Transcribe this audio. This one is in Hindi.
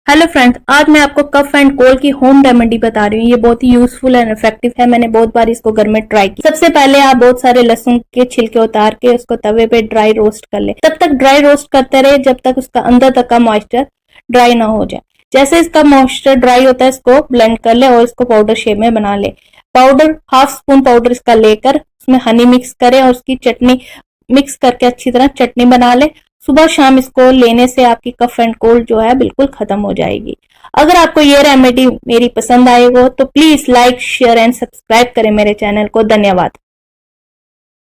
हेलो फ्रेंड्स, आज मैं आपको कफ एंड कोल्ड की होम रेमेडी बता रही हूँ। ये बहुत ही यूजफुल एंड इफेक्टिव है। मैंने बहुत बार इसको घर में ट्राई किया। सबसे पहले आप बहुत सारे लहसुन के छिलके उतार के उसको तवे पे ड्राई रोस्ट कर ले। तब तक ड्राई रोस्ट करते रहे जब तक उसका अंदर तक का मॉइस्चर ड्राई ना हो जाए। जैसे इसका मॉइस्चर ड्राई होता है इसको ब्लेंड कर ले और इसको पाउडर शेप में बना ले। पाउडर हाफ स्पून पाउडर इसका लेकर उसमें हनी मिक्स करे और उसकी चटनी मिक्स करके अच्छी तरह चटनी बना ले। सुबह शाम इसको लेने से आपकी कफ एंड कोल्ड जो है बिल्कुल खत्म हो जाएगी। अगर आपको ये रेमेडी मेरी पसंद आई हो तो please like share and subscribe करें मेरे चैनल को। धन्यवाद।